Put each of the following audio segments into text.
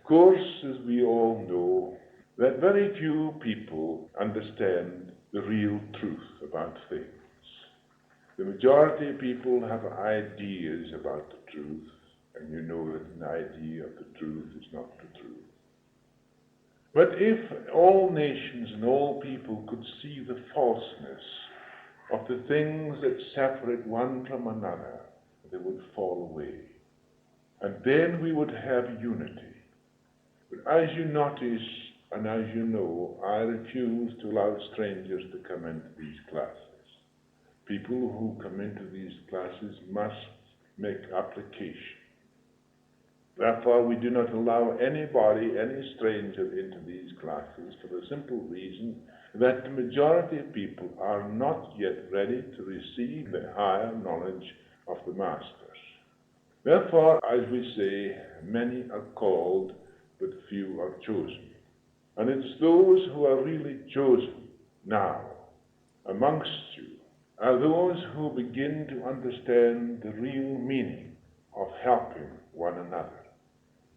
course, as we all know, that very few people understand the real truth about things. The majority of people have ideas about the truth, and you know that an idea of the truth is not the truth. But if all nations and all people could see the falseness of the things that separate one from another, they would fall away. And then we would have unity. But as you notice, and as you know, I refuse to allow strangers to come into these classes. People who come into these classes must make application. Therefore, we do not allow anybody, any stranger, into these classes for the simple reason that the majority of people are not yet ready to receive the higher knowledge of the Masters. Therefore, as we say, many are called, but few are chosen. And it's those who are really chosen now amongst you are those who begin to understand the real meaning of helping one another.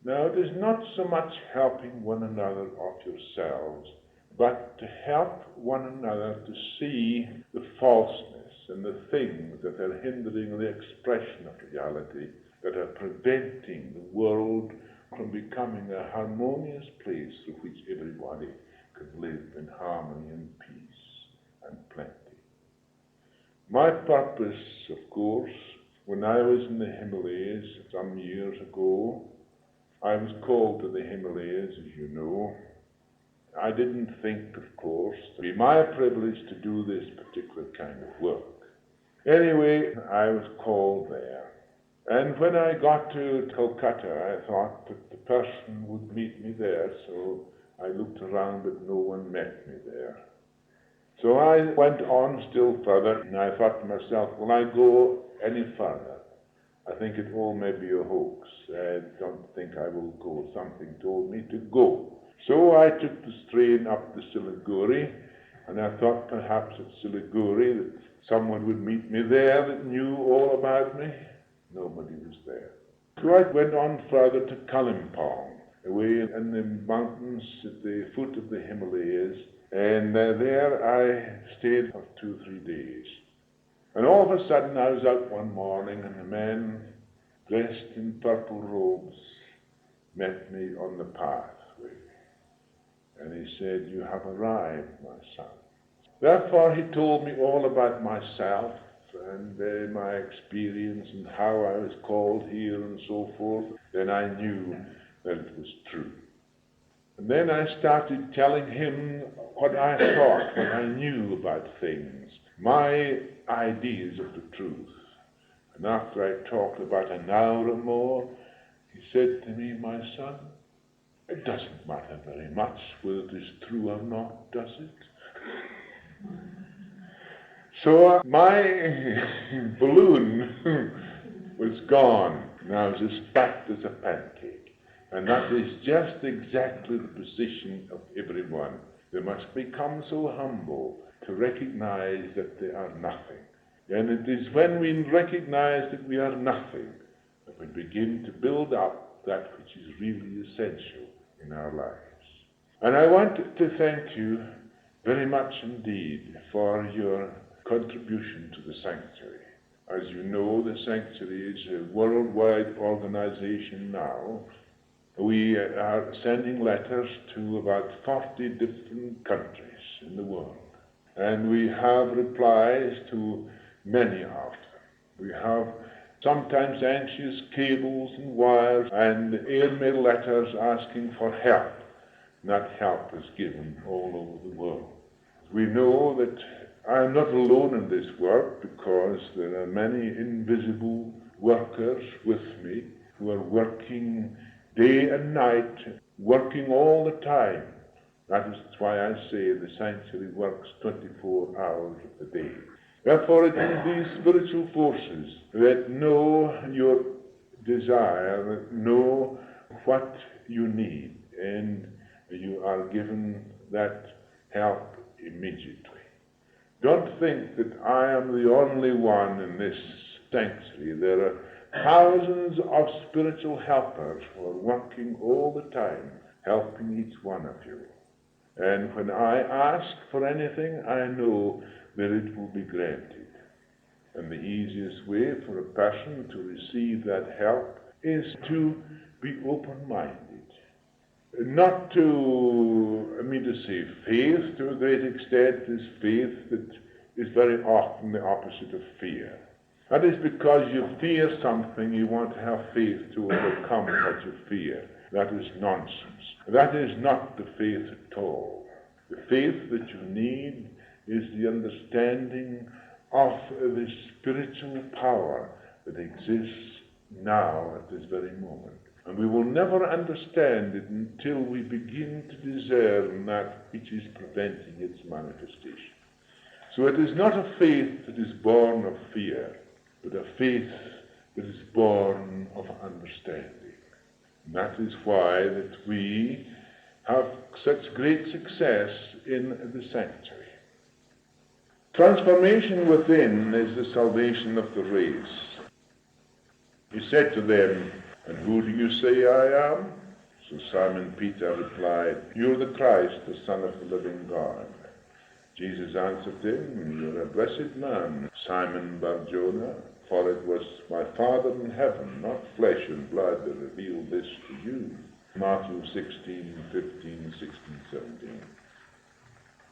Now, it is not so much helping one another of yourselves, but to help one another to see the falseness and the things that are hindering the expression of reality, that are preventing the world from becoming a harmonious place through which everybody could live in harmony and peace and plenty. My purpose, of course, when I was in the Himalayas some years ago, I was called to the Himalayas, as you know. I didn't think, of course, it would be my privilege to do this particular kind of work. Anyway, I was called there. And when I got to Calcutta, I thought that the person would meet me there, so I looked around, but no one met me there. So I went on still further, and I thought to myself, will I go any further? I think it all may be a hoax. I don't think I will go. Something told me to go. So I took the train up to Siliguri, and I thought perhaps at Siliguri that someone would meet me there that knew all about me. Nobody was there. So I went on further to Kalimpong, away in the mountains at the foot of the Himalayas, and there I stayed for 2 or 3 days. And all of a sudden I was out one morning, and a man dressed in purple robes met me on the pathway. And he said, "You have arrived, my son." Therefore he told me all about myself and my experience and how I was called here and so forth. Then I knew that it was true. And then I started telling him what I thought, what I knew about things, my ideas of the truth. And after I talked about an hour or more, he said to me, "My son, it doesn't matter very much whether it is true or not, does it?" So my balloon was gone. Now it's as fat as a pancake. And that is just exactly the position of everyone. They must become so humble to recognize that they are nothing. And it is when we recognize that we are nothing that we begin to build up that which is really essential in our lives. And I want to thank you very much indeed for your contribution to the sanctuary. As you know, the sanctuary is a worldwide organization now. We are sending letters to about 40 different countries in the world. And we have replies to many of them. We have sometimes anxious cables and wires and airmail letters asking for help. And that help is given all over the world. We know that I am not alone in this work, because there are many invisible workers with me who are working day and night, working all the time. That is why I say the sanctuary works 24 hours of the day. Therefore, it is these spiritual forces that know your desire, that know what you need, and you are given that help immediately. Don't think that I am the only one in this sanctuary. There are thousands of spiritual helpers who are working all the time, helping each one of you. And when I ask for anything, I know that it will be granted. And the easiest way for a person to receive that help is to be open-minded. Not to say faith to a great extent is faith that is very often the opposite of fear. That is because you fear something, you want to have faith to overcome what you fear. That is nonsense. That is not the faith at all. The faith that you need is the understanding of the spiritual power that exists now at this very moment. And we will never understand it until we begin to discern that which is preventing its manifestation. So it is not a faith that is born of fear, but a faith that is born of understanding. And that is why that we have such great success in the sanctuary. Transformation within is the salvation of the race. He said to them, "And who do you say I am?" So Simon Peter replied, "You're the Christ, the Son of the living God." Jesus answered him, "You're a blessed man, Simon Bar-Jonah, for it was my Father in heaven, not flesh and blood, that revealed this to you." Matthew 16, 15, 16, 17.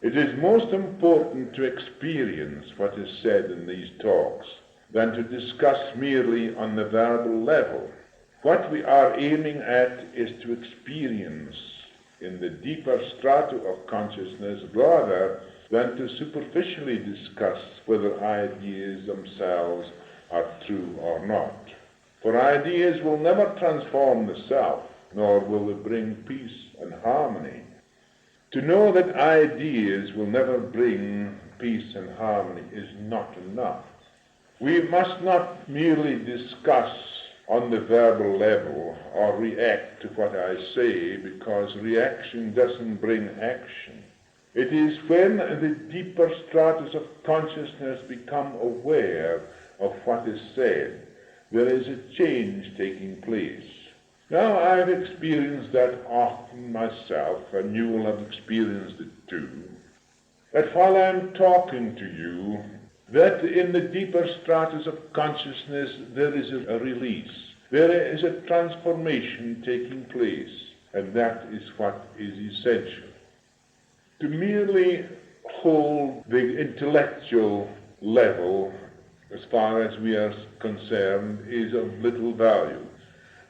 It is most important to experience what is said in these talks than to discuss merely on the verbal level. What we are aiming at is to experience in the deeper strata of consciousness rather than to superficially discuss whether ideas themselves are true or not. For ideas will never transform the self, nor will they bring peace and harmony. To know that ideas will never bring peace and harmony is not enough. We must not merely discuss on the verbal level or react to what I say, because reaction doesn't bring action. It is when the deeper stratas of consciousness become aware of what is said, there is a change taking place. Now, I've experienced that often myself, and you will have experienced it too, that while I'm talking to you, that in the deeper stratas of consciousness there is a release. There is a transformation taking place, and that is what is essential. To merely hold the intellectual level, as far as we are concerned, is of little value,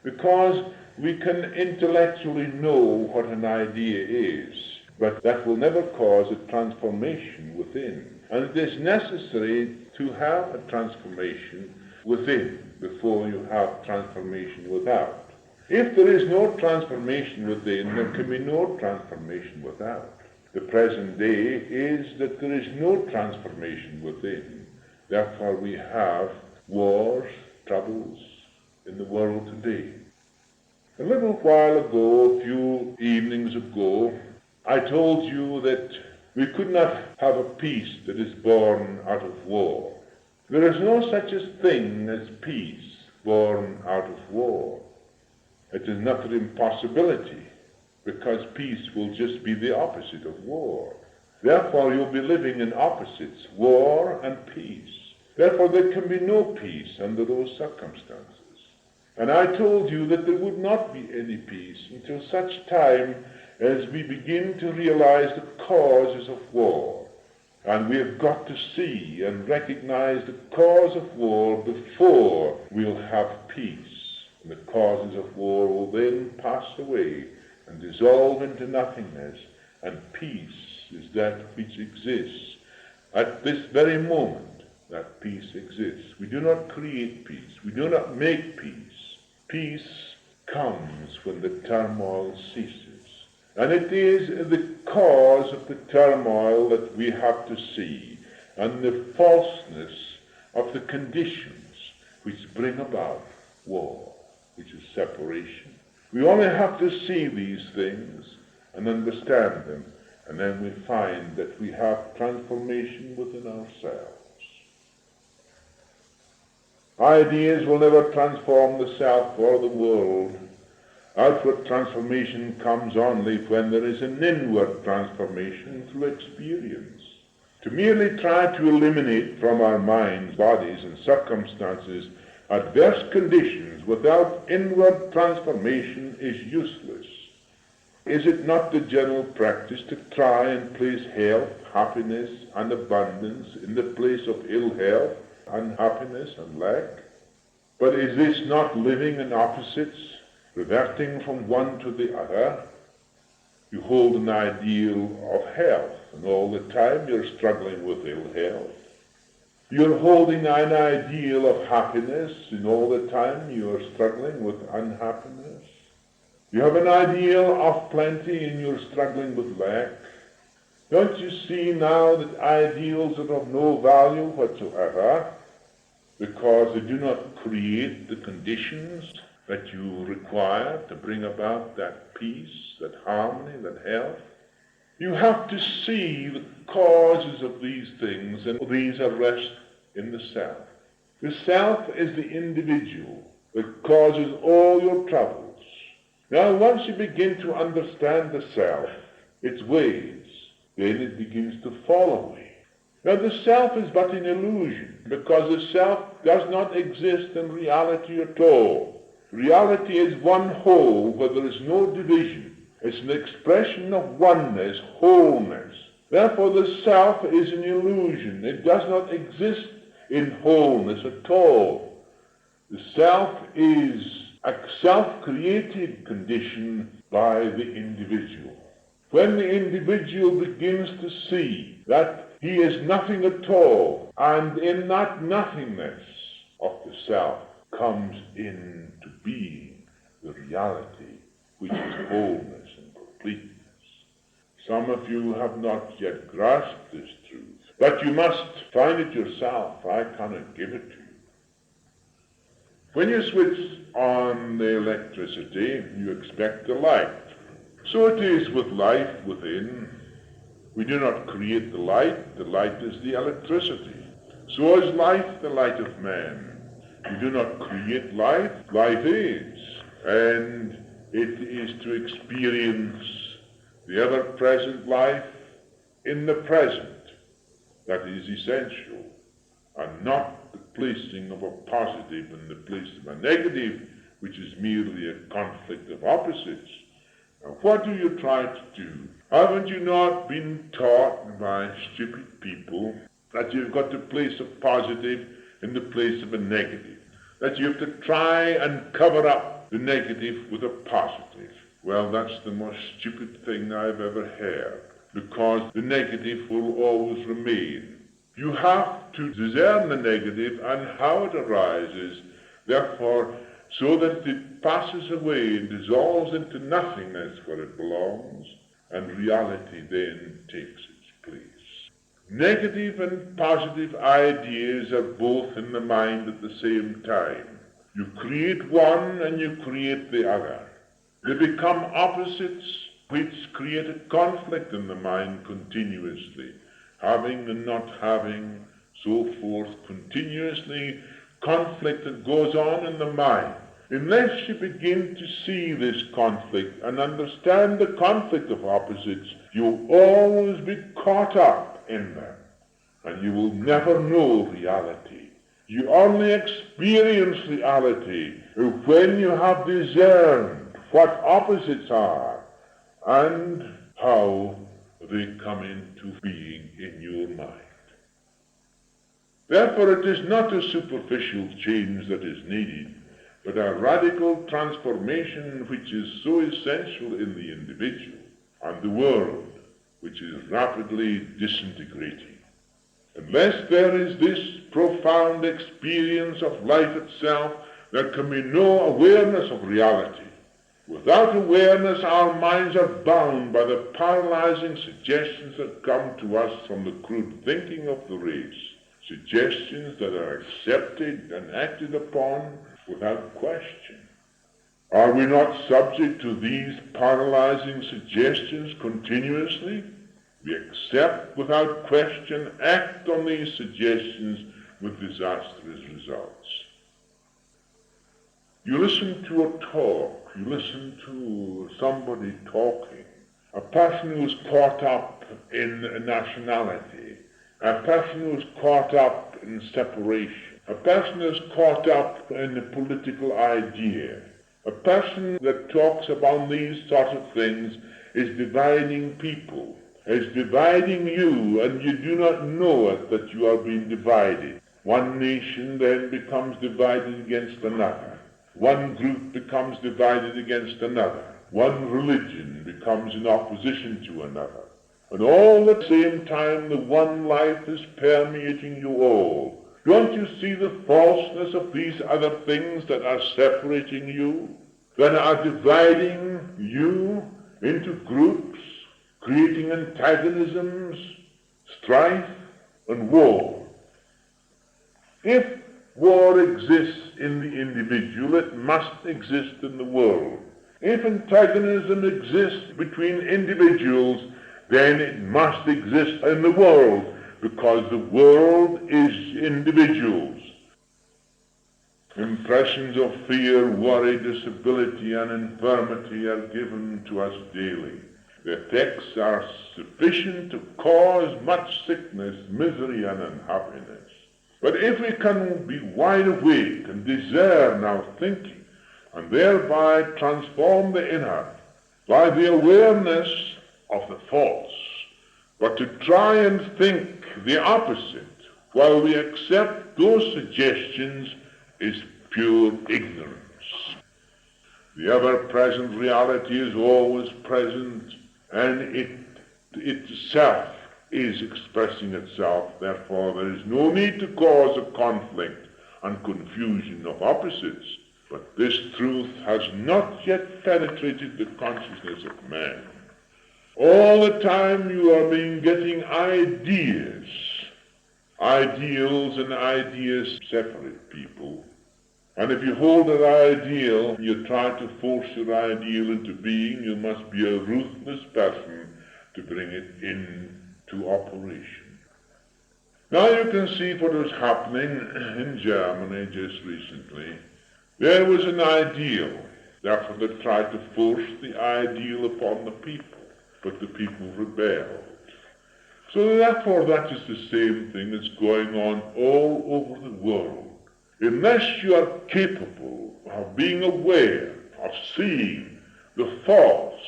because we can intellectually know what an idea is, but that will never cause a transformation within. And it is necessary to have a transformation within before you have transformation without. If there is no transformation within, there can be no transformation without. The present day is that there is no transformation within. Therefore we have wars, troubles in the world today. A little while ago, a few evenings ago, I told you that we could not have a peace that is born out of war. There is no such a thing as peace born out of war. It is not an impossibility, because peace will just be the opposite of war. Therefore, you'll be living in opposites, war and peace. Therefore, there can be no peace under those circumstances. And I told you that there would not be any peace until such time as we begin to realize the causes of war. And we have got to see and recognize the cause of war before we'll have peace. And the causes of war will then pass away and dissolve into nothingness, and peace is that which exists. At this very moment, that peace exists. We do not create peace. We do not make peace. Peace comes when the turmoil ceases. And it is the cause of the turmoil that we have to see, and the falseness of the conditions which bring about war, which is separation. We only have to see these things and understand them, and then we find that we have transformation within ourselves. Ideas will never transform the self or the world. Outward transformation comes only when there is an inward transformation through experience. To merely try to eliminate from our minds, bodies, and circumstances adverse conditions without inward transformation is useless. Is it not the general practice to try and place health, happiness, and abundance in the place of ill health, unhappiness, and lack? But is this not living in opposites, reverting from one to the other? You hold an ideal of health, and all the time you're struggling with ill health. You're holding an ideal of happiness, and all the time you're struggling with unhappiness. You have an ideal of plenty, and you're struggling with lack. Don't you see now that ideals are of no value whatsoever, because they do not create the conditions that you require to bring about that peace, that harmony, that health? You have to see the causes of these things, and these are rest in the self. The self is the individual that causes all your troubles. Now, once you begin to understand the self, its ways, then it begins to fall away. Now, the self is but an illusion, because the self does not exist in reality at all. Reality is one whole where there is no division. It's an expression of oneness, wholeness. Therefore, the self is an illusion. It does not exist in wholeness at all. The self is a self-created condition by the individual. When the individual begins to see that he is nothing at all, and in that nothingness of the self comes into being the reality, which is wholeness and completeness. Some of you have not yet grasped this truth, but you must find it yourself. I cannot give it to you. When you switch on the electricity, you expect the light. So it is with life within. We do not create the light is the electricity. So is life the light of man. We do not create life is. And it is to experience the ever-present life in the present that is essential, and not the placing of a positive in the place of a negative, which is merely a conflict of opposites. Now, what do you try to do? Haven't you not been taught by stupid people that you've got to place a positive in the place of a negative? That you have to try and cover up the negative with a positive? Well, that's the most stupid thing I've ever heard, because the negative will always remain. You have to discern the negative and how it arises, therefore, so that it passes away and dissolves into nothingness where it belongs, and reality then takes its place. Negative and positive ideas are both in the mind at the same time. You create one and you create the other. They become opposites which create a conflict in the mind continuously. Having and not having, so forth, continuously conflict that goes on in the mind. Unless you begin to see this conflict and understand the conflict of opposites, you'll always be caught up in them, and you will never know reality. You only experience reality when you have discerned what opposites are and how they come into being in your mind. Therefore, it is not a superficial change that is needed, but a radical transformation which is so essential in the individual and the world, which is rapidly disintegrating. Unless there is this profound experience of life itself, there can be no awareness of reality. Without awareness, our minds are bound by the paralyzing suggestions that come to us from the crude thinking of the race, suggestions that are accepted and acted upon without question. Are we not subject to these paralyzing suggestions continuously? We accept without question, act on these suggestions with disastrous results. You listen to a talk, you listen to somebody talking, a person who's caught up in nationality, a person who's caught up in separation, a person who's caught up in a political idea, a person that talks about these sort of things is dividing people, is dividing you, and you do not know it that you are being divided. One nation then becomes divided against another. One group becomes divided against another. One religion becomes in opposition to another. And all at the same time, the one life is permeating you all. Don't you see the falseness of these other things that are separating you, that are dividing you into groups, creating antagonisms, strife, and war? If war exists in the individual, it must exist in the world. If antagonism exists between individuals, then it must exist in the world, because the world is individuals. Impressions of fear, worry, disability, and infirmity are given to us daily. The effects are sufficient to cause much sickness, misery, and unhappiness. But if we can be wide awake and discern our thinking, and thereby transform the inner by the awareness of the false, but to try and think the opposite while we accept those suggestions is pure ignorance. The ever-present reality is always present, and it itself is expressing itself. Therefore, there is no need to cause a conflict and confusion of opposites. But this truth has not yet penetrated the consciousness of man. All the time you are getting ideas. Ideals and ideas separate people. And if you hold an ideal, you try to force your ideal into being, you must be a ruthless person to bring it into operation. Now you can see what was happening in Germany just recently. There was an ideal. Therefore they tried to force the ideal upon the people, but the people rebelled. So therefore that is the same thing that's going on all over the world. Unless you are capable of being aware, of seeing the false,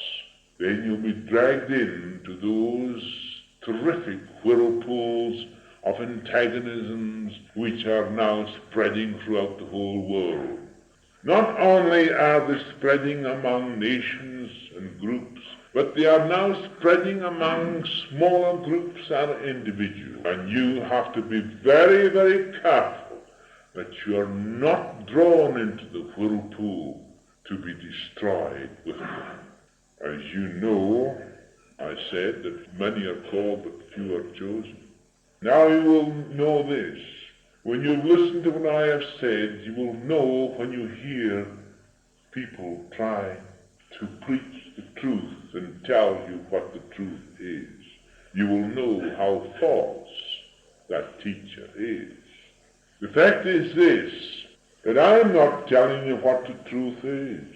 then you'll be dragged into those terrific whirlpools of antagonisms which are now spreading throughout the whole world. Not only are they spreading among nations and groups, but they are now spreading among smaller groups and individuals. And you have to be very, very careful that you are not drawn into the whirlpool to be destroyed with them. As you know, I said that many are called but few are chosen. Now you will know this. When you listen to what I have said, you will know when you hear people try to preach the truth and tell you what the truth is. You will know how false that teacher is. The fact is this, that I am not telling you what the truth is,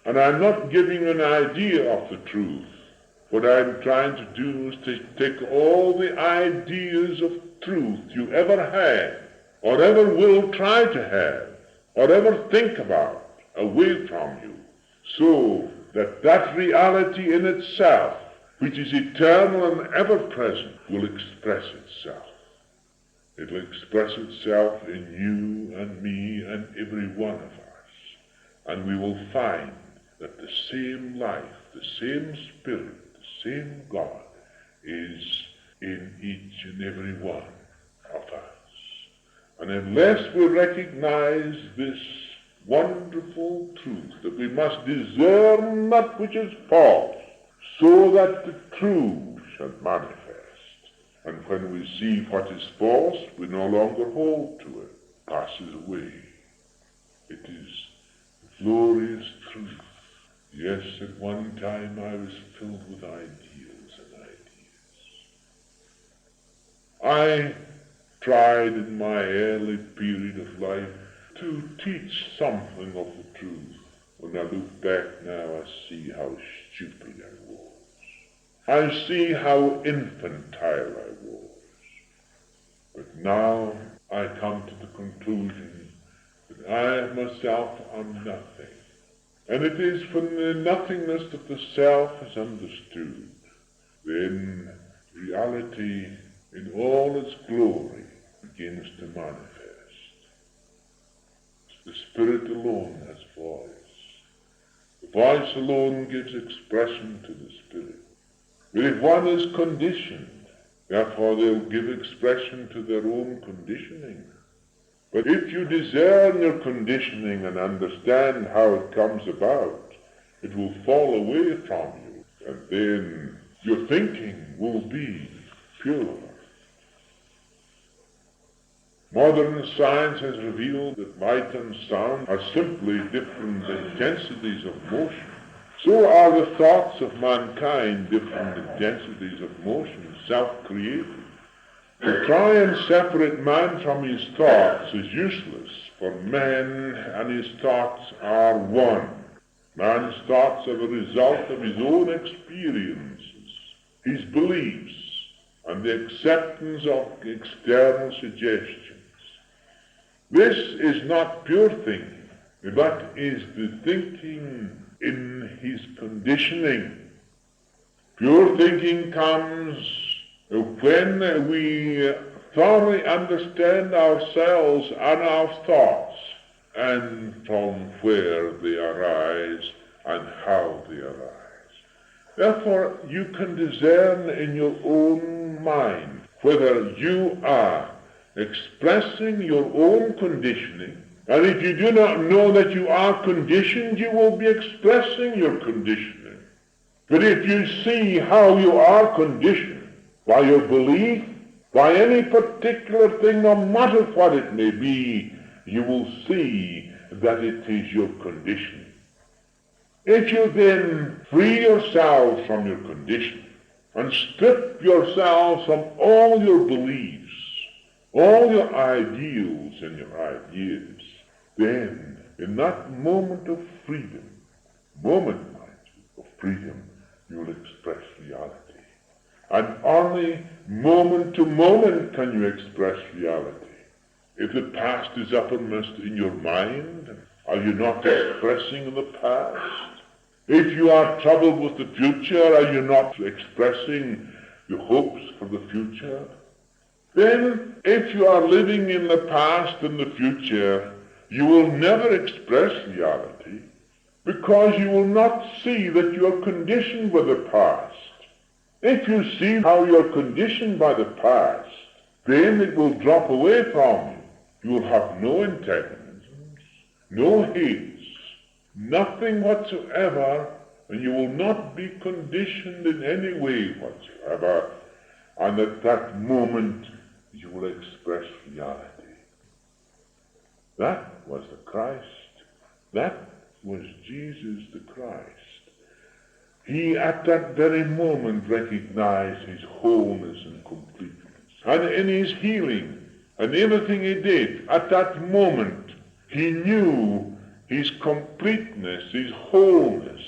and I'm not giving you an idea of the truth. What I'm trying to do is to take all the ideas of truth you ever had, or ever will try to have, or ever think about, away from you, so that that reality in itself, which is eternal and ever-present, will express itself. It will express itself in you and me and every one of us. And we will find that the same life, the same Spirit, the same God is in each and every one of us. And unless we recognize this wonderful truth, that we must discern that which is false, so that the true shall manifest. And when we see what is false, we no longer hold to it, passes away. It is glorious truth. Yes, at one time I was filled with ideals and ideas. I tried in my early period of life to teach something of the truth. When I look back now, I see how stupid I was. I see how infantile I was. But now I come to the conclusion that I myself am nothing. And it is from the nothingness that the self is understood. Then reality in all its glory begins to manifest. The Spirit alone has voice. The voice alone gives expression to the Spirit. But if one is conditioned, therefore they'll give expression to their own conditioning. But if you discern your conditioning and understand how it comes about, it will fall away from you, and then your thinking will be pure. Modern science has revealed that light and sound are simply different intensities of motion. So are the thoughts of mankind different intensities of motion, self-created. To try and separate man from his thoughts is useless, for man and his thoughts are one. Man's thoughts are the result of his own experiences, his beliefs, and the acceptance of external suggestions. This is not pure thinking, but is the thinking in his conditioning. Pure thinking comes when we thoroughly understand ourselves and our thoughts, and from where they arise and how they arise. Therefore, you can discern in your own mind whether you are expressing your own conditioning, and if you do not know that you are conditioned, you will be expressing your conditioning. But if you see how you are conditioned, by your belief, by any particular thing, no matter what it may be, you will see that it is your condition. If you then free yourselves from your condition and strip yourselves from all your beliefs, all your ideals and your ideas, then in that moment of freedom, of freedom, you will express reality. And only moment to moment can you express reality. If the past is uppermost in your mind, are you not expressing the past? If you are troubled with the future, are you not expressing the hopes for the future? Then, if you are living in the past and the future, you will never express reality, because you will not see that you are conditioned by the past. If you see how you are conditioned by the past, then it will drop away from you. You will have no antagonisms, no hates, nothing whatsoever, and you will not be conditioned in any way whatsoever. And at that moment, you will express reality. That was the Christ. That was Jesus the Christ. He at that very moment recognized his wholeness and completeness. And in his healing and everything he did, at that moment, he knew his completeness, his wholeness.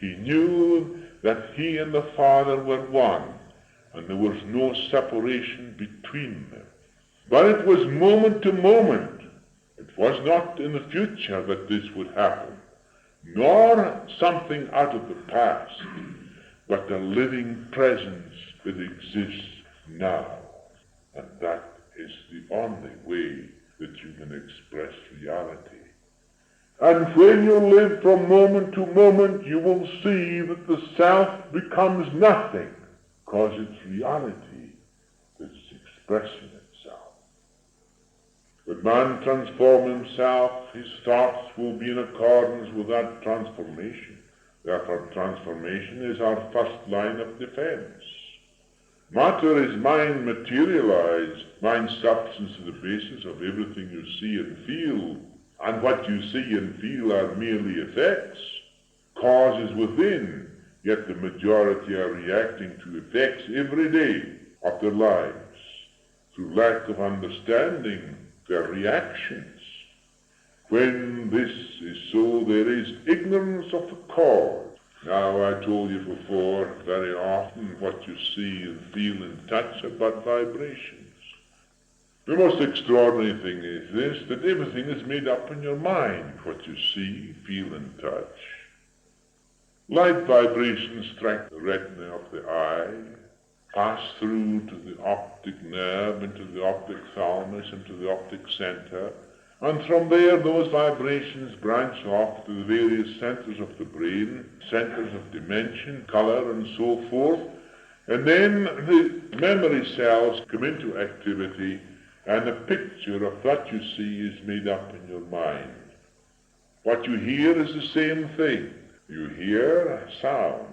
He knew that he and the Father were one, and there was no separation between them. But it was moment to moment. It was not in the future that this would happen, nor something out of the past, but a living presence that exists now. And that is the only way that you can express reality. And when you live from moment to moment, you will see that the self becomes nothing, because it's reality that is expressing itself. When man transforms himself, his thoughts will be in accordance with that transformation. Therefore, transformation is our first line of defense. Matter is mind materialized. Mind substance is the basis of everything you see and feel. And what you see and feel are merely effects. Cause is within, yet the majority are reacting to effects every day of their lives. Through lack of understanding their reactions. When this is so, there is ignorance of the cause. Now, I told you before, very often what you see and feel and touch are but vibrations. The most extraordinary thing is this, that everything is made up in your mind, what you see, feel, and touch. Light vibrations strike the retina of the eye, pass through to the optic nerve, into the optic thalamus, into the optic center, and from there those vibrations branch off to the various centers of the brain, centers of dimension, color, and so forth, and then the memory cells come into activity, and a picture of what you see is made up in your mind. What you hear is the same thing. You hear a sound.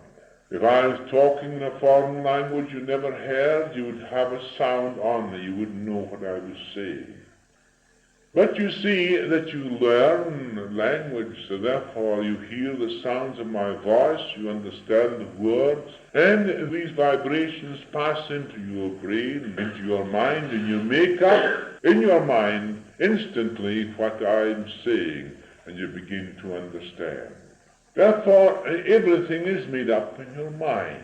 If I was talking in a foreign language you never heard, you would have a sound only. You wouldn't know what I was saying. But you see that you learn language, so therefore you hear the sounds of my voice, you understand the words, and these vibrations pass into your brain, into your mind, and you make up in your mind instantly what I'm saying, and you begin to understand. Therefore, everything is made up in your mind.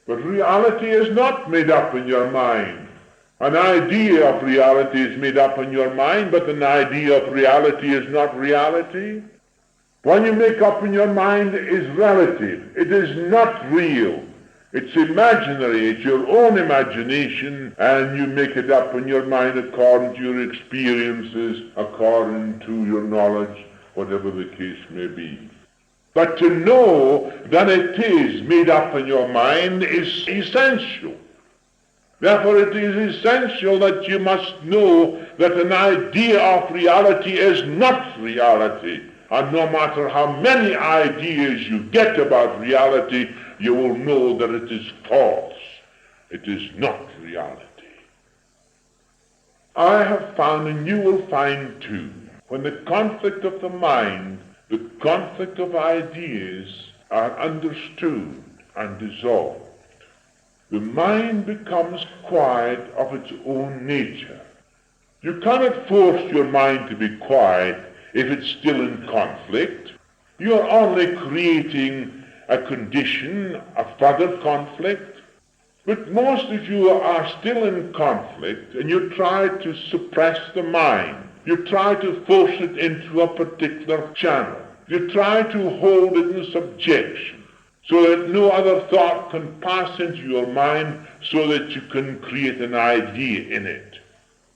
But reality is not made up in your mind. An idea of reality is made up in your mind, but an idea of reality is not reality. What you make up in your mind is relative. It is not real. It's imaginary. It's your own imagination, and you make it up in your mind according to your experiences, according to your knowledge, whatever the case may be. But to know that it is made up in your mind is essential. Therefore it is essential that you must know that an idea of reality is not reality. And no matter how many ideas you get about reality, you will know that it is false. It is not reality. I have found, and you will find too, when the conflict of the mind, the conflict of ideas are understood and dissolved, the mind becomes quiet of its own nature. You cannot force your mind to be quiet if it's still in conflict. You are only creating a condition of further conflict. But most of you are still in conflict, and you try to suppress the mind. You try to force it into a particular channel. You try to hold it in subjection, so that no other thought can pass into your mind, so that you can create an idea in it.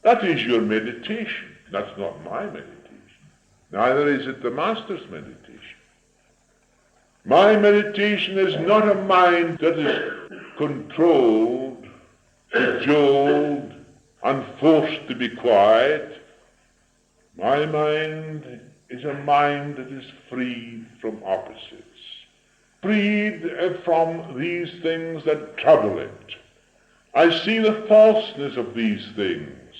That is your meditation. That's not my meditation. Neither is it the Master's meditation. My meditation is not a mind that is controlled, cajoled, and forced to be quiet. My mind is a mind that is freed from opposites, freed from these things that trouble it. I see the falseness of these things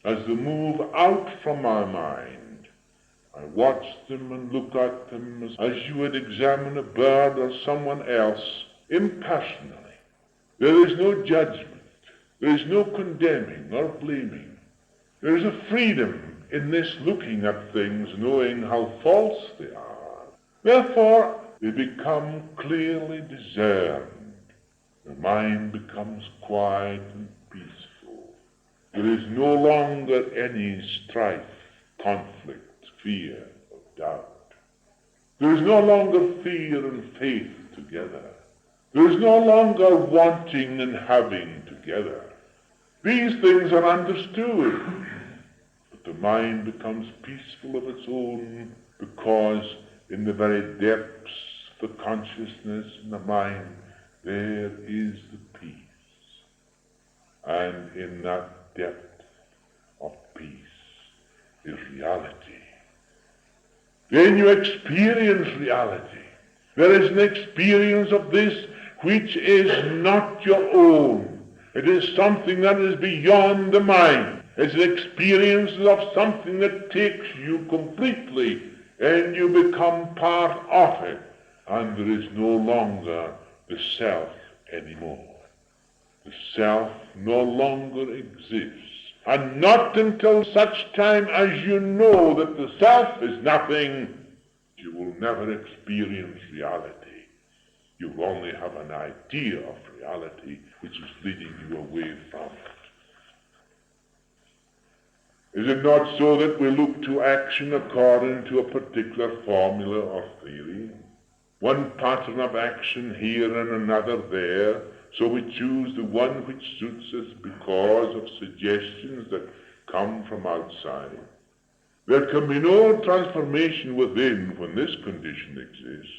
as they move out from my mind. I watch them and look at them as you would examine a bird or someone else impersonally. There is no judgment. There is no condemning or blaming. There is a freedom in this looking at things, knowing how false they are. Therefore, they become clearly discerned. The mind becomes quiet and peaceful. There is no longer any strife, conflict, fear, or doubt. There is no longer fear and faith together. There is no longer wanting and having together. These things are understood. But the mind becomes peaceful of its own, because in the very depths of the consciousness in the mind, there is the peace. And in that depth of peace is reality. Then you experience reality. There is an experience of this which is not your own. It is something that is beyond the mind. It's an experience of something that takes you completely, and you become part of it, and there is no longer the self anymore. The self no longer exists. And not until such time as you know that the self is nothing, you will never experience reality. You will only have an idea of reality which is leading you away from it. Is it not so that we look to action according to a particular formula or theory? One pattern of action here and another there, so we choose the one which suits us because of suggestions that come from outside. There can be no transformation within when this condition exists.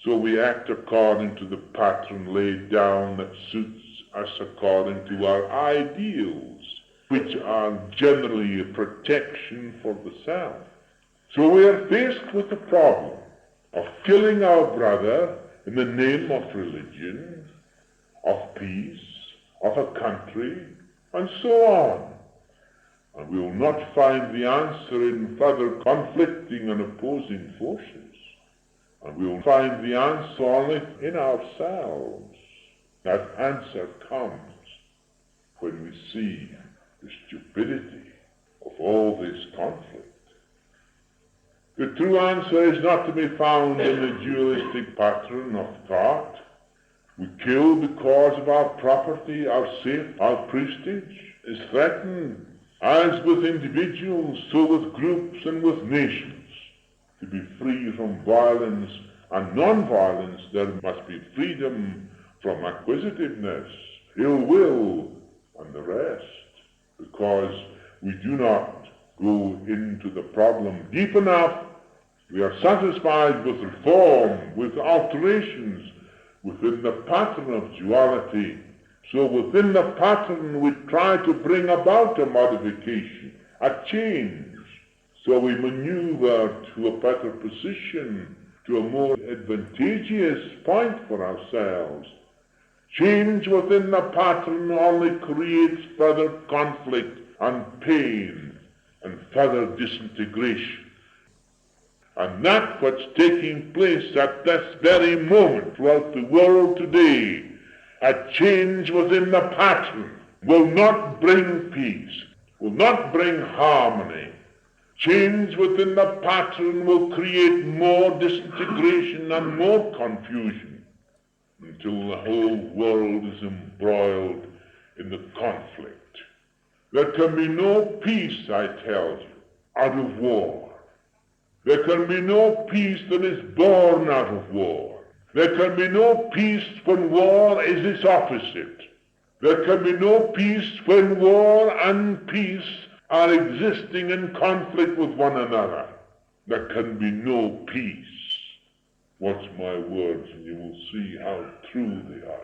So we act according to the pattern laid down that suits us according to our ideals, which are generally a protection for the self. So we are faced with the problem of killing our brother in the name of religion, of peace, of a country, and so on. And we will not find the answer in further conflicting and opposing forces. And we will find the answer only in ourselves. That answer comes when we see the stupidity of all this conflict. The true answer is not to be found in the dualistic pattern of thought. We kill because of our property, our safety, our prestige is threatened, as with individuals, so with groups and with nations. To be free from violence and non-violence, there must be freedom from acquisitiveness, ill will, and the rest, because we do not go into the problem deep enough. We are satisfied with reform, with alterations within the pattern of duality. So within the pattern we try to bring about a modification, a change. So we maneuver to a better position, to a more advantageous point for ourselves. Change within the pattern only creates further conflict and pain and further disintegration. And that's what's taking place at this very moment throughout the world today. A change within the pattern will not bring peace, will not bring harmony. Change within the pattern will create more disintegration and more confusion until the whole world is embroiled in the conflict. There can be no peace, I tell you, out of war. There can be no peace that is born out of war. There can be no peace when war is its opposite. There can be no peace when war and peace are existing in conflict with one another. There can be no peace. Watch my words and you will see how true they are.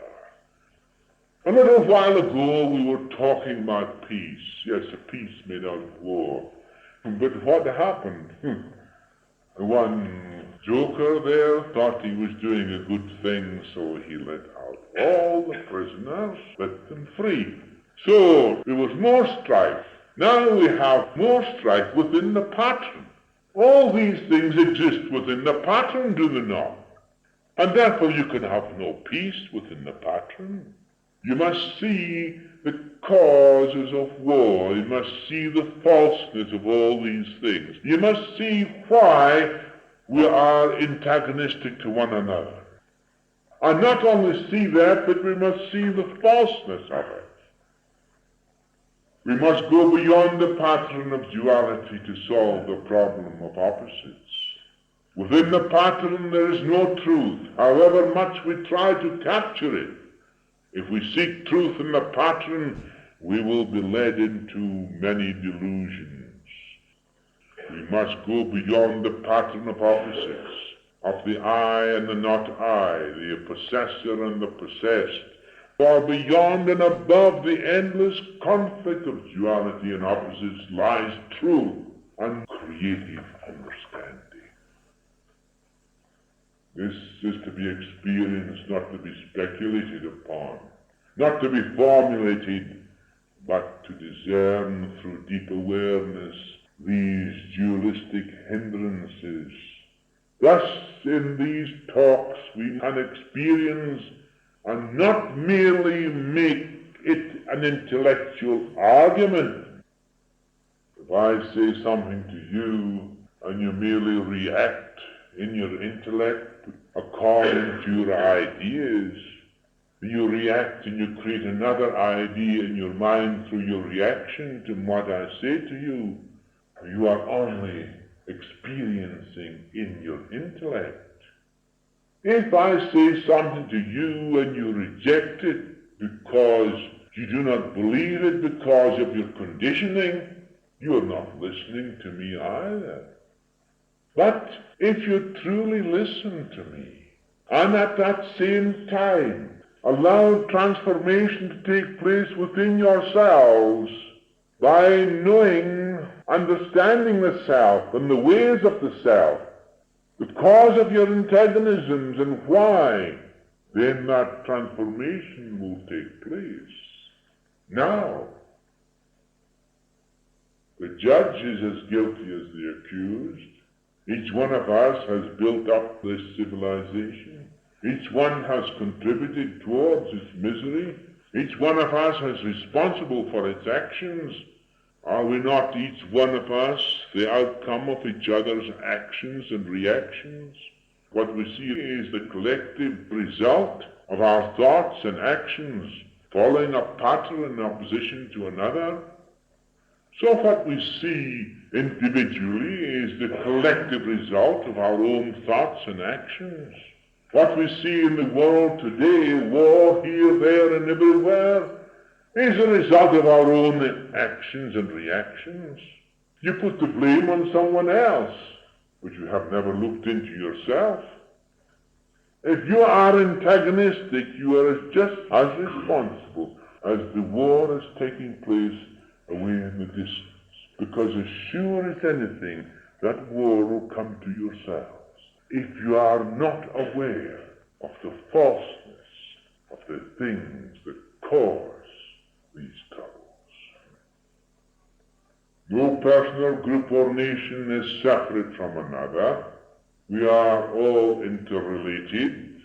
A little while ago we were talking about peace. Yes, a peace made out of war. But what happened? One joker there thought he was doing a good thing, so he let out all the prisoners, let them free. So there was more strife. Now we have more strife within the pattern. All these things exist within the pattern, do they not? And therefore you can have no peace within the pattern. You must see the causes of war. You must see the falseness of all these things. You must see why we are antagonistic to one another. And not only see that, but we must see the falseness of it. We must go beyond the pattern of duality to solve the problem of opposites. Within the pattern there is no truth, however much we try to capture it. If we seek truth in the pattern, we will be led into many delusions. We must go beyond the pattern of opposites, of the I and the not I, the possessor and the possessed, for beyond and above the endless conflict of duality and opposites lies truth and creative understanding. This is to be experienced, not to be speculated upon, not to be formulated, but to discern through deep awareness these dualistic hindrances. Thus, in these talks, we can experience and not merely make it an intellectual argument, If I say something to you and you merely react in your intellect according to your ideas, you react and you create another idea in your mind through your reaction to what I say to you, you are only experiencing in your intellect. If I say something to you and you reject it because you do not believe it because of your conditioning, you are not listening to me either. But if you truly listen to me, and at that same time allow transformation to take place within yourselves by knowing, understanding the self and the ways of the self, the cause of your antagonisms and why, then that transformation will take place. Now, the judge is as guilty as the accused. Each one of us has built up this civilization. Each one has contributed towards its misery. Each one of us is responsible for its actions. Are we not each one of us the outcome of each other's actions and reactions? What we see is the collective result of our thoughts and actions following a pattern in opposition to another. So what we see individually is the collective result of our own thoughts and actions. What we see in the world today, war here, there, and everywhere, is a result of our own actions and reactions. You put the blame on someone else, but you have never looked into yourself. If you are antagonistic, you are just as responsible as the war is taking place away in the distance, because as sure as anything, that war will come to yourselves if you are not aware of the falseness of the things that cause these troubles. No person or group or nation is separate from another. We are all interrelated.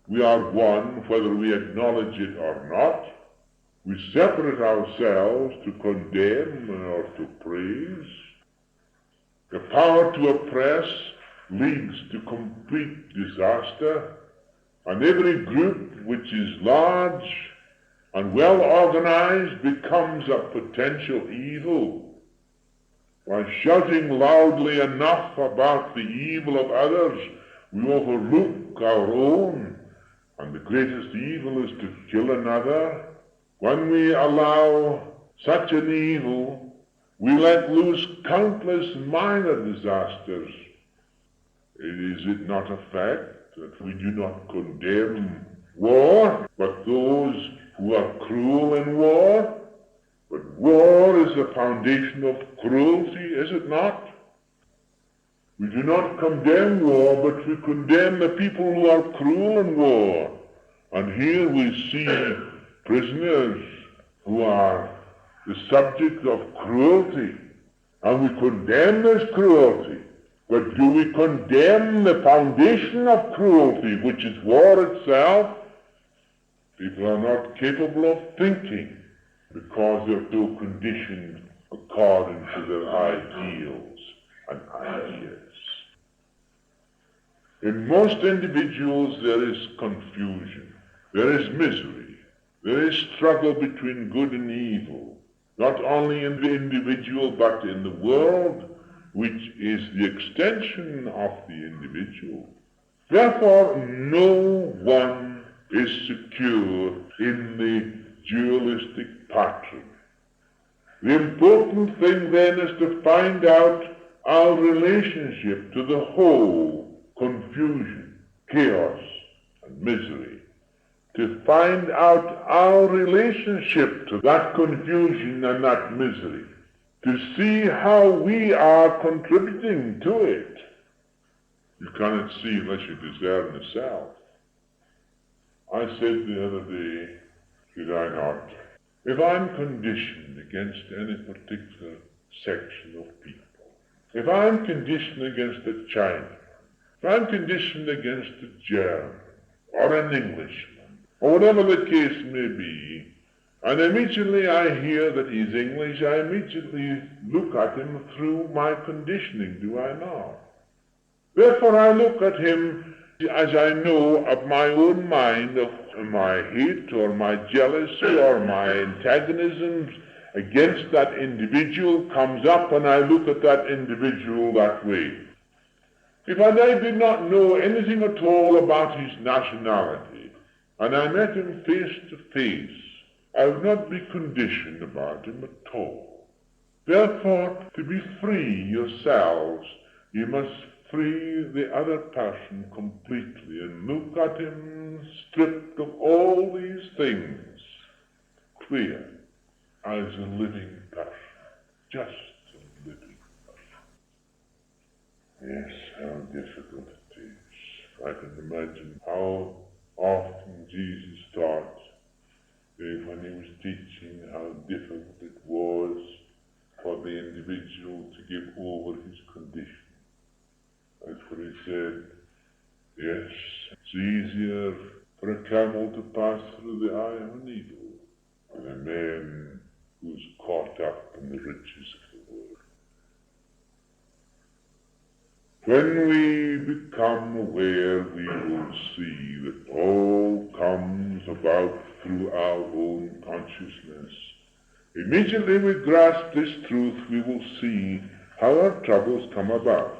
We are one, whether we acknowledge it or not. We separate ourselves to condemn or to praise. The power to oppress leads to complete disaster, and every group which is large and well organized becomes a potential evil. By shouting loudly enough about the evil of others, we overlook our own, and the greatest evil is to kill another. When we allow such an evil, we let loose countless minor disasters. Is it not a fact that we do not condemn war, but those who are cruel in war? But war is the foundation of cruelty, is it not? We do not condemn war, but we condemn the people who are cruel in war. And here we see prisoners who are the subject of cruelty, and we condemn this cruelty. But do we condemn the foundation of cruelty, which is war itself? People are not capable of thinking because they're so conditioned according to their ideals and ideas. In most individuals there is confusion, there is misery, there is struggle between good and evil, not only in the individual but in the world, which is the extension of the individual. Therefore, no one is secure in the dualistic pattern. The important thing then is to find out our relationship to the whole confusion, chaos, and misery. To find out our relationship to that confusion and that misery. To see how we are contributing to it. You cannot see unless you discern the self. I said the other day, did I not, if I'm conditioned against any particular section of people, if I'm conditioned against a Chinaman, if I'm conditioned against a German, or an Englishman, or whatever the case may be, And immediately I hear that he's English, I immediately look at him through my conditioning, do I not? Therefore I look at him as I know of my own mind, of my hate or my jealousy or my antagonisms against that individual comes up, and I look at that individual that way. If I did not know anything at all about his nationality, and I met him face to face, I would not be conditioned about him at all. Therefore, to be free yourselves, you must free the other person completely and look at him stripped of all these things, clear as a living person, just a living person. Yes, how difficult it is. I can imagine how often Jesus taught when he was teaching how difficult it was for the individual to give over his condition. That's what he said. Yes, it's easier for a camel to pass through the eye of a needle than a man who's caught up in the riches of the world. When we become aware, we will see that all comes about through our own consciousness. Immediately we grasp this truth, we will see how our troubles come about.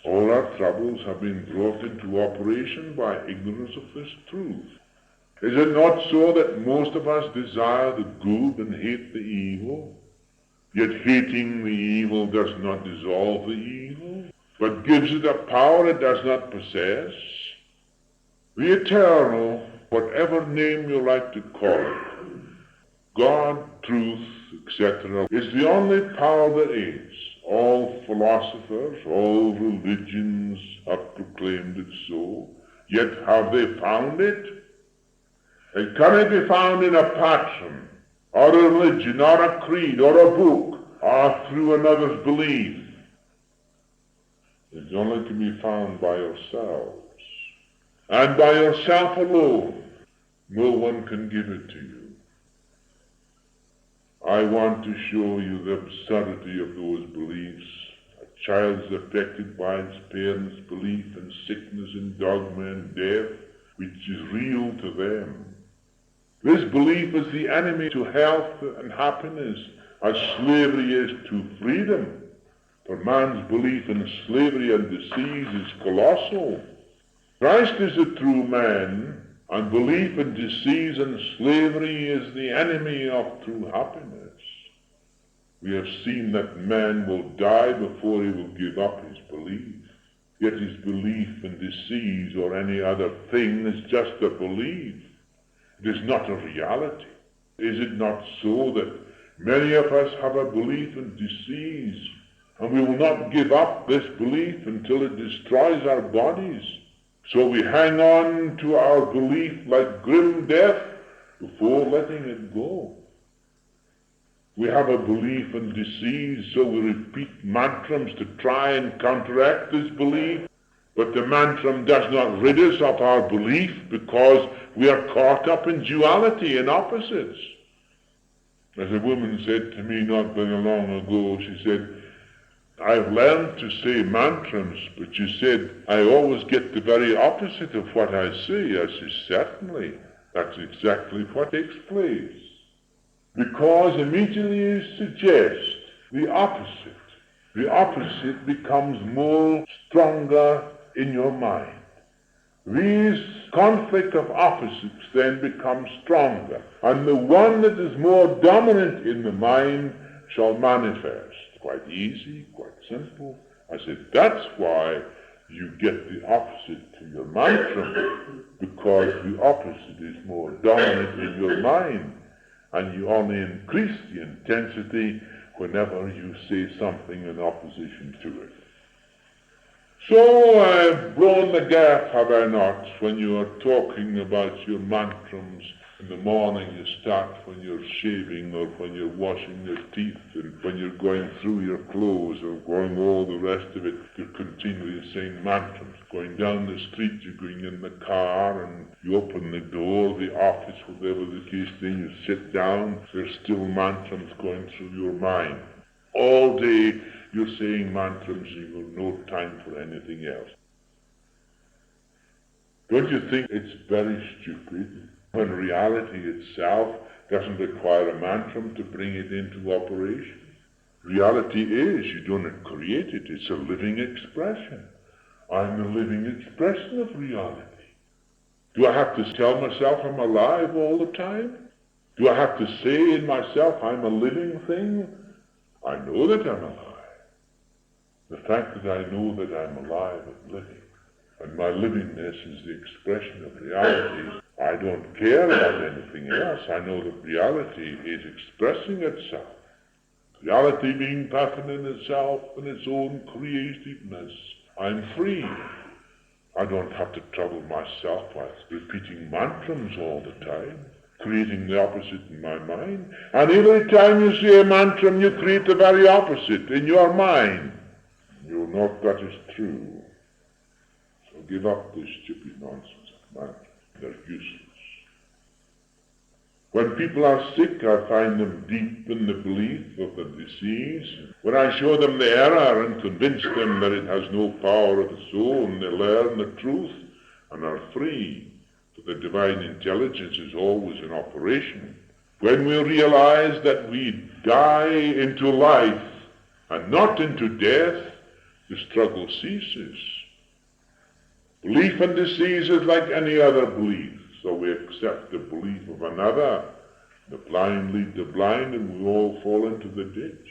All our troubles have been brought into operation by ignorance of this truth. Is it not so that most of us desire the good and hate the evil? Yet hating the evil does not dissolve the evil, but gives it a power it does not possess. The eternal, whatever name you like to call it, God, truth, etc., is the only power there is. All philosophers, all religions have proclaimed it so. Yet have they found it? It cannot be found in a pattern, or a religion, or a creed, or a book, or through another's belief. It's only to be found by yourselves, and by yourself alone. No one can give it to you. I want to show you the absurdity of those beliefs. A child is affected by its parents' belief in sickness and dogma and death, which is real to them. This belief is the enemy to health and happiness, as slavery is to freedom. For man's belief in slavery and disease is colossal. Christ is a true man, and belief in disease and slavery is the enemy of true happiness. We have seen that man will die before he will give up his belief. Yet his belief in disease or any other thing is just a belief. It is not a reality. Is it not so that many of us have a belief in disease, and we will not give up this belief until it destroys our bodies? So we hang on to our belief like grim death before letting it go. We have a belief in disease, so we repeat mantrams to try and counteract this belief. But the mantram does not rid us of our belief because we are caught up in duality and opposites. As a woman said to me not very long ago, she said, I've learned to say mantrams, but you said, I always get the very opposite of what I say. I said, certainly, that's exactly what takes place. Because immediately you suggest the opposite becomes more stronger in your mind. These conflict of opposites then become stronger, and the one that is more dominant in the mind shall manifest. Quite easy, quite simple. I said, that's why you get the opposite to your mantra, because the opposite is more dominant in your mind, and you only increase the intensity whenever you say something in opposition to it. So I've blown the gaff, have I not, when you are talking about your mantrams in the morning you start when you're shaving or when you're washing your teeth and when you're going through your clothes or going all the rest of it, you're continually saying mantrams. Going down the street, you're going in the car and you open the door, the office, whatever the case, then you sit down, there's still mantrams going through your mind. All day you're saying mantrams and you've got no time for anything else. Don't you think it's very stupid when reality itself doesn't require a mantram to bring it into operation? Reality is, you don't create it, it's a living expression. I'm the living expression of reality. Do I have to tell myself I'm alive all the time? Do I have to say in myself I'm a living thing? I know that I'm alive. The fact that I know that I'm alive and living, and my livingness is the expression of reality, I don't care about anything else. I know that reality is expressing itself. Reality being perfect in itself and its own creativeness. I'm free. I don't have to trouble myself with repeating mantrams all the time, creating the opposite in my mind. And every time you say a mantram, you create the very opposite in your mind. You'll note that is true. So give up this stupid nonsense of mantras. They're useless. When people are sick, I find them deep in the belief of the disease. When I show them the error and convince them that it has no power of its own, they learn the truth and are free. For the divine intelligence is always in operation. When we realize that we die into life and not into death, the struggle ceases. Belief in disease is like any other belief. So we accept the belief of another. The blind lead the blind and we all fall into the ditch.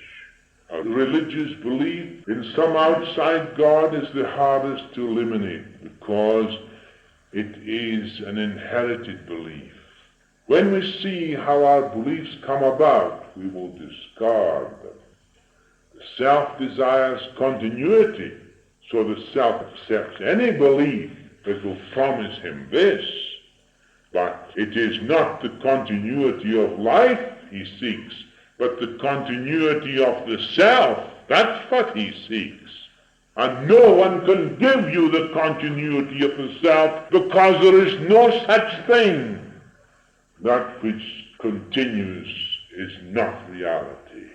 A religious belief in some outside God is the hardest to eliminate because it is an inherited belief. When we see how our beliefs come about, we will discard them. The self desires continuity, so the self accepts any belief that will promise him this. But it is not the continuity of life he seeks, but the continuity of the self. That's what he seeks. And no one can give you the continuity of the self because there is no such thing. That which continues is not reality.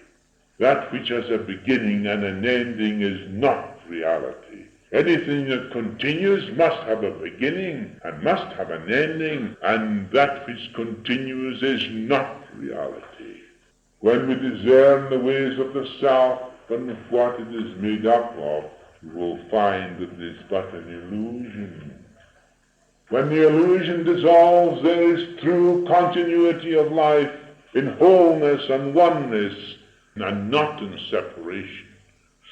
That which has a beginning and an ending is not reality. Anything that continues must have a beginning and must have an ending, and that which continues is not reality. When we discern the ways of the self and what it is made up of, we will find that it is but an illusion. When the illusion dissolves, there is true continuity of life in wholeness and oneness, and not in separation.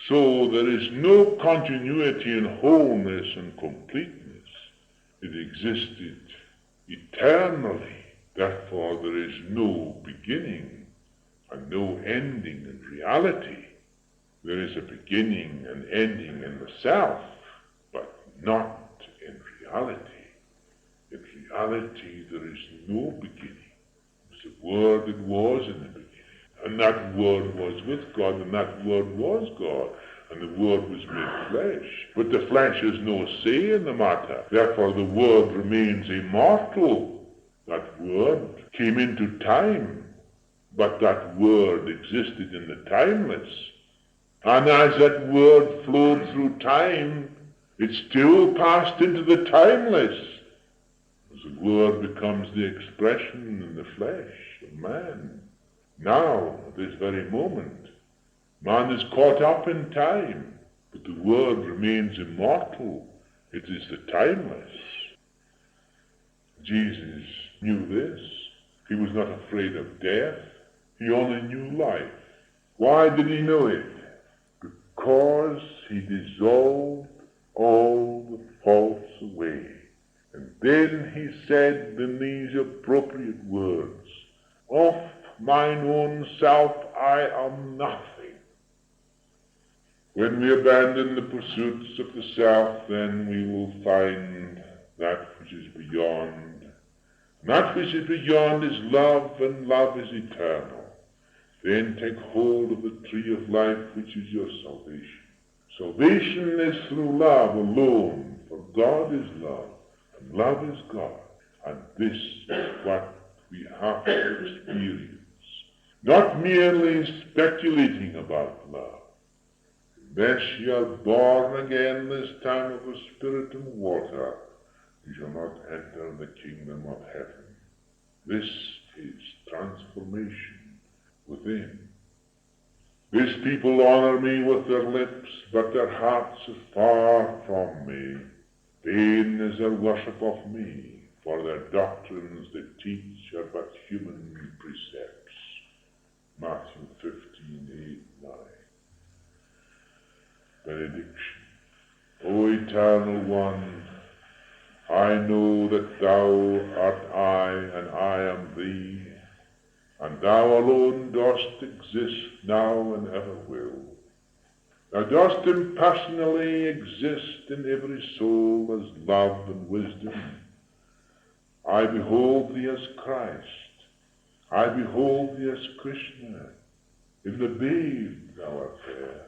So there is no continuity in wholeness and completeness. It existed eternally. Therefore there is no beginning and no ending in reality. There is a beginning and ending in the self, but not in reality. In reality there is no beginning. It's the Word that was in the beginning. And that Word was with God, and that Word was God. And the Word was made flesh. But the flesh has no say in the matter. Therefore the Word remains immortal. That Word came into time, but that Word existed in the timeless. And as that Word flowed through time, it still passed into the timeless. As the Word becomes the expression in the flesh of man. Now, at this very moment, man is caught up in time, but the Word remains immortal. It is the timeless. Jesus knew this. He was not afraid of death. He only knew life. Why did he know it? Because he dissolved all the faults away. And then he said in these appropriate words, "Of mine own self I am nothing. When we abandon the pursuits of the self, then we will find that which is beyond. And that which is beyond is love, and love is eternal. Then take hold of the tree of life, which is your salvation. Salvation is through love alone, for God is love, and love is God. And this is what we have to experience. Not merely speculating about love. Unless ye are born again this time of the Spirit and water, you shall not enter the kingdom of heaven. This is transformation within. This people honor me with their lips, but their hearts are far from me. Vain is their worship of me, for their doctrines they teach are but human precepts. Matthew 15:8-9. Benediction. O Eternal One, I know that thou art I, and I am thee, and thou alone dost exist now and ever will. Thou dost impersonally exist in every soul as love and wisdom. I behold thee as Christ. I behold thee as Krishna. In the babe thou art fair.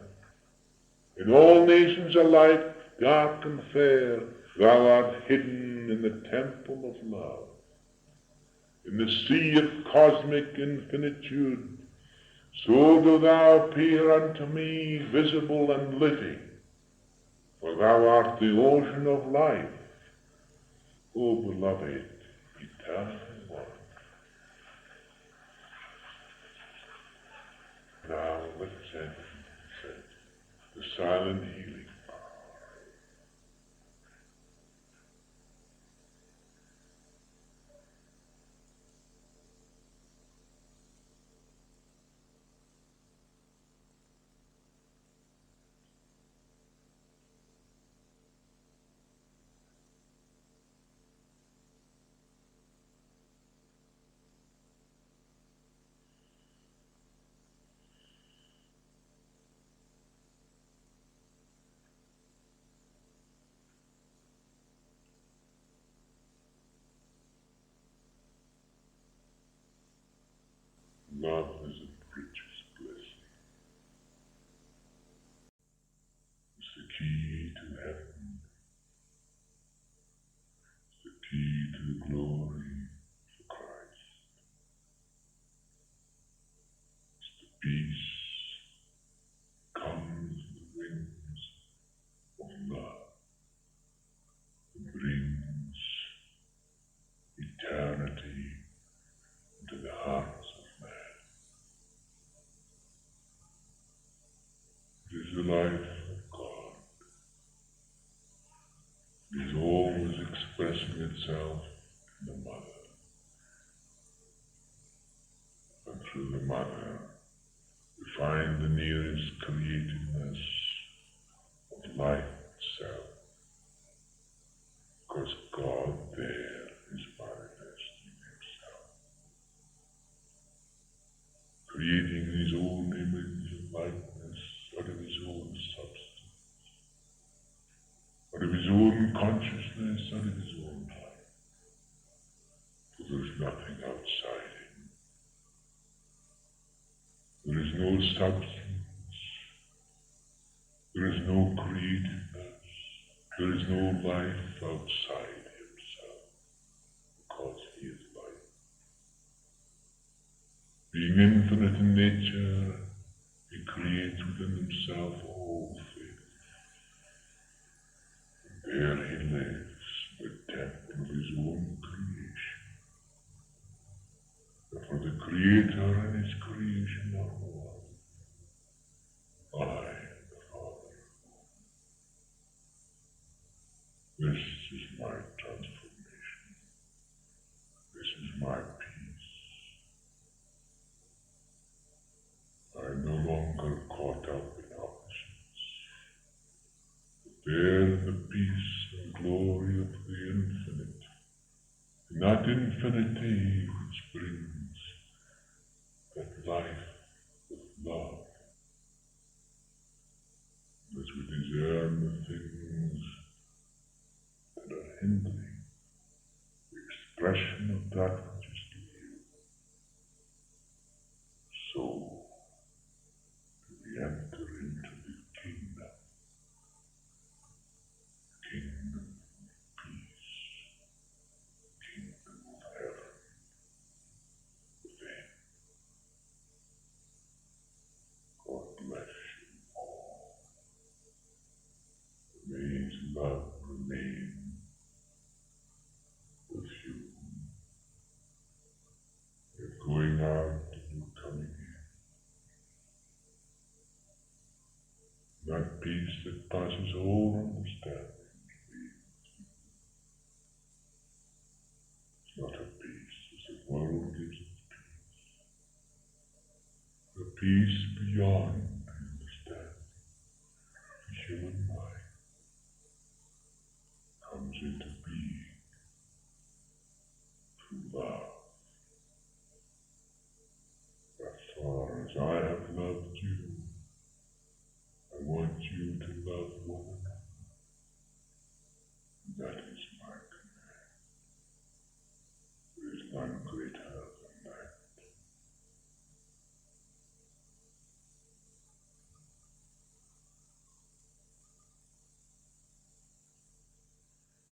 In all nations alike, dark and fair, thou art hidden in the temple of love. In the sea of cosmic infinitude, so do thou appear unto me visible and living, for thou art the ocean of life, O beloved, eternal one. Now let's enter the silent healing. Love is the richest blessing. It's the key to heaven. It's the key to the glory of Christ. It's the peace that comes in the wings of love and brings eternity into the hearts of man. It is the life of God. It is always expressing itself in the mother. And through the mother, we find the nearest createdness of life itself. Because God there is manifesting himself, creating his own image and likeness out of his own substance, out of his own consciousness, out of his own life. For there is nothing outside him. There is no substance. There is no creativeness. There is no life outside himself, because he is life. Being infinite in nature, he creates within himself all things. And there he lives, the temple of his own creation. And for the Creator and his creation are one. I am the Father. This is my transformation. This is my peace. I am no longer caught up in opposites. There in the peace and glory of the infinite, in that infinity which brings that life of love, as we discern the things that are hindering the expression of that which is new, so do we enter into the kingdom of peace, kingdom of heaven within. God bless you all. May His love remain with you. You're going out and you're coming in. That peace that passes all understanding. It's not a peace as the world gives its peace. A peace beyond understanding. The human mind comes into being through love. As far as I have loved you, I want you to love one another. That is my command. There is none greater